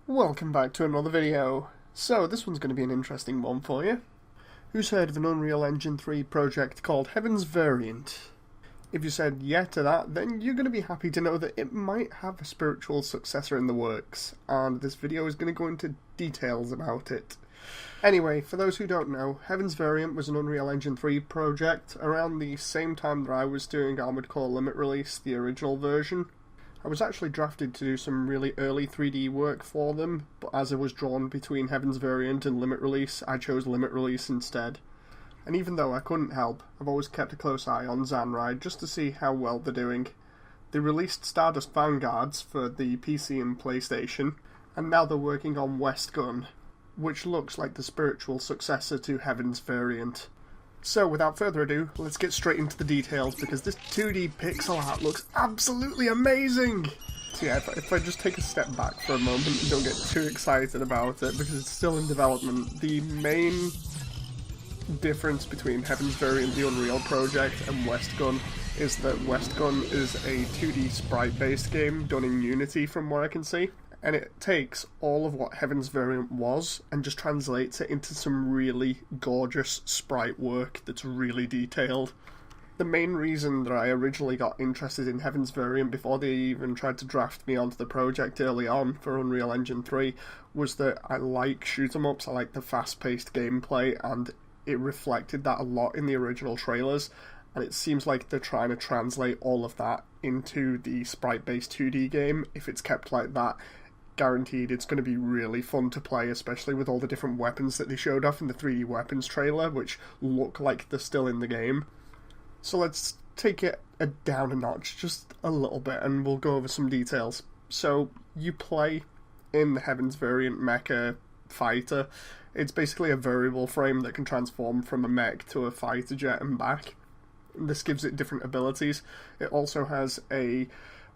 Welcome back to another video. So this one's going to be an interesting one for you. Who's heard of an Unreal Engine 3 project called Heaven's Variant? If you said yeah to that, then you're going to be happy to know that it might have a spiritual successor in the works, and this video is going to go into details about it. Anyway, for those who don't know, Heaven's Variant was an Unreal Engine 3 project around the same time that I was doing Armored Core Limit Release, the original version. I was actually drafted to do some really early 3D work for them, but as I was drawn between Heaven's Variant and Limit Release, I chose Limit Release instead. And even though I couldn't help, I've always kept a close eye on Zanrai just to see how well they're doing. They released Stardust Vanguards for the PC and PlayStation, and now they're working on Westgun, which looks like the spiritual successor to Heaven's Variant. So, without further ado, let's get straight into the details, because this 2D pixel art looks absolutely amazing! So yeah, if I just take a step back for a moment and don't get too excited about it, because it's still in development, the main difference between Heaven's Variant, the Unreal project, and Westgun is that Westgun is a 2D sprite-based game done in Unity from what I can see. And it takes all of what Heaven's Variant was and just translates it into some really gorgeous sprite work that's really detailed. The main reason that I originally got interested in Heaven's Variant before they even tried to draft me onto the project early on for Unreal Engine 3 was that I like shoot-em-ups, I like the fast-paced gameplay, and it reflected that a lot in the original trailers, and it seems like they're trying to translate all of that into the sprite-based 2D game. If it's kept like that, guaranteed it's going to be really fun to play, especially with all the different weapons that they showed off in the 3D weapons trailer, which look like they're still in the game. So let's take it down a notch, just a little bit, and we'll go over some details. So, you play in the Heaven's Variant mecha fighter. It's basically a variable frame that can transform from a mech to a fighter jet and back. This gives it different abilities. It also has a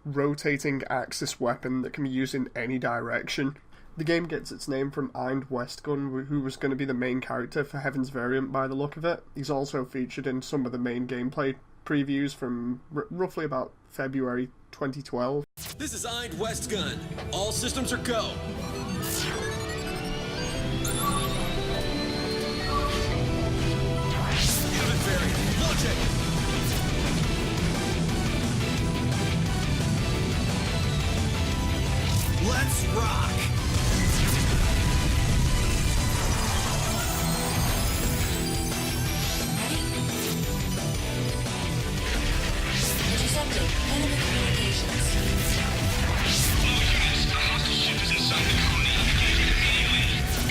rotating axis weapon that can be used in any direction. The game gets its name from Eind Westgun, who was going to be the main character for Heaven's Variant by the look of it. He's also featured in some of the main gameplay previews from roughly about February 2012. This is Eind Westgun. All systems are go. Heaven Variant, launch it! Let's rock! Intercepting enemy communications. All units, a hostile ship is inside the colony. Immediately.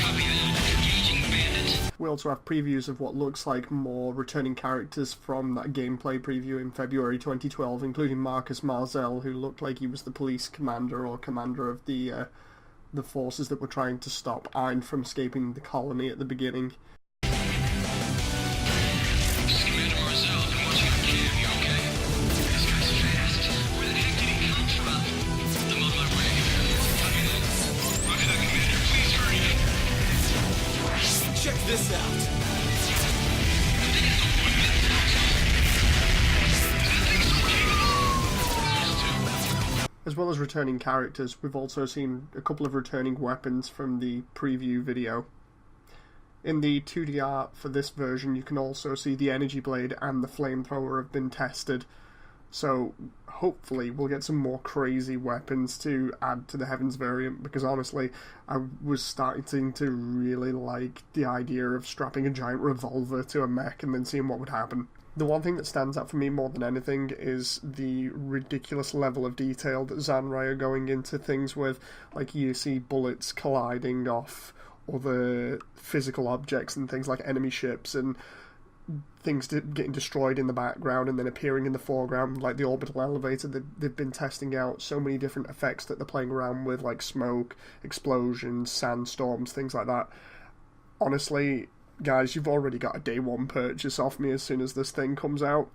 Copy that. Engaging bandit. We also have previews of what looks like more returning characters from that gameplay preview in February 2012, including Marcus Marzel, who looked like he was the police commander or commander of the forces that were trying to stop Eind from escaping the colony at the beginning. This is Commander Marzell. I've been watching on cam. You okay? This guy's fast. Where the heck did he come from? I'm on my way. Copy that. Roger that, Commander. Please hurry. Check this out. As well as returning characters, we've also seen a couple of returning weapons from the preview video. In the 2D art for this version, you can also see the energy blade and the flamethrower have been tested. So hopefully we'll get some more crazy weapons to add to the Heaven's Variant, because honestly, I was starting to really like the idea of strapping a giant revolver to a mech and then seeing what would happen. The one thing that stands out for me more than anything is the ridiculous level of detail that Zanrai are going into things with. Like, you see bullets colliding off other physical objects and things like enemy ships, and things getting destroyed in the background and then appearing in the foreground, like the orbital elevator. They've been testing out so many different effects that they're playing around with, like smoke, explosions, sandstorms, things like that. Honestly, guys, you've already got a day one purchase off me as soon as this thing comes out.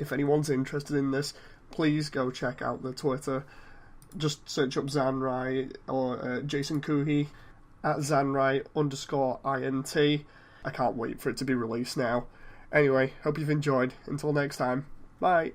If anyone's interested in this, please go check out the Twitter. Just search up Zanrai or Jason Kuhi at Zanrai_INT. I can't wait for it to be released now. Anyway, hope you've enjoyed. Until next time, bye.